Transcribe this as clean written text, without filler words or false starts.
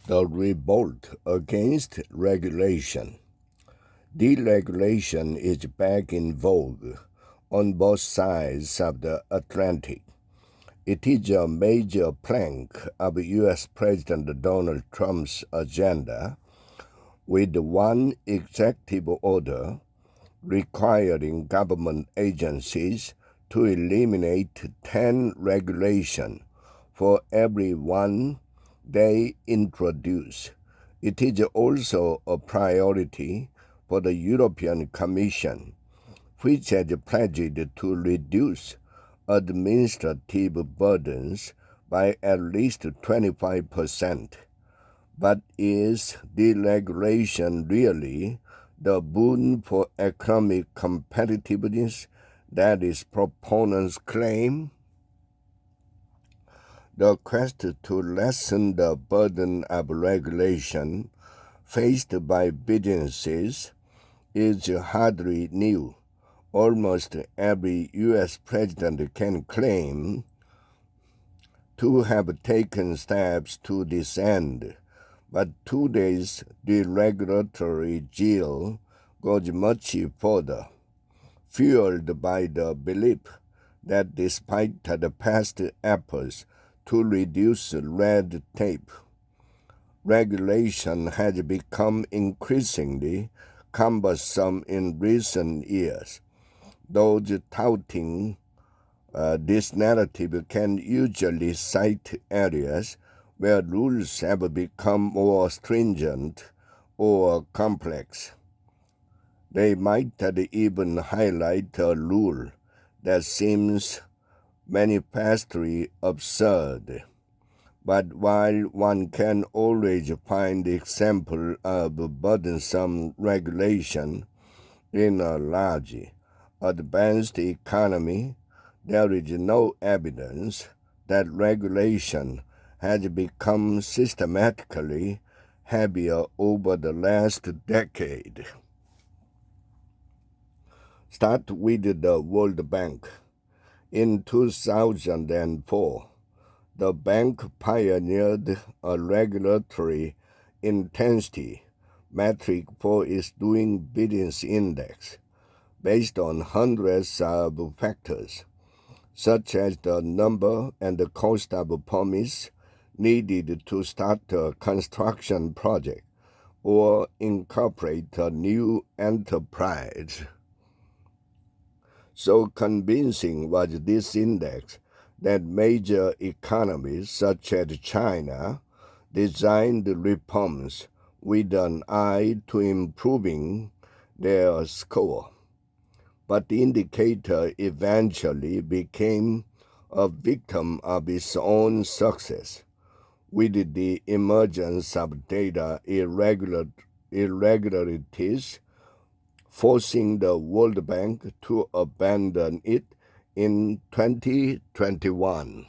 The revolt against regulation. Deregulation is back in vogue on both sides of the Atlantic. It is a major plank of U.S. President Donald Trump's agenda, with one executive order requiring government agencies to eliminate 10 regulations for every one they introduce. It is also a priority for the European Commission, which has pledged to reduce administrative burdens by at least 25%. But is deregulation really the boon for economic competitiveness that its proponents claim? The quest to lessen the burden of regulation faced by businesses is hardly new. Almost every U.S. president can claim to have taken steps to this end, but today's deregulatory zeal goes much further, fueled by the belief that despite the past efforts to reduce red tape, regulation has become increasingly cumbersome in recent years. Those touting this narrative can usually cite areas where rules have become more stringent or complex. They might even highlight a rule that seems manifestly absurd. But while one can always find examples of burdensome regulation in a large, advanced economy, there is no evidence that regulation has become systematically heavier over the last decade. Start with the World Bank. In 2004, the bank pioneered a regulatory intensity metric for its doing business index based on hundreds of factors, such as the number and the cost of permits needed to start a construction project or incorporate a new enterprise. So convincing was this index that major economies such as China designed reforms with an eye to improving their score. But the indicator eventually became a victim of its own success, with the emergence of data irregularities forcing the World Bank to abandon it in 2021.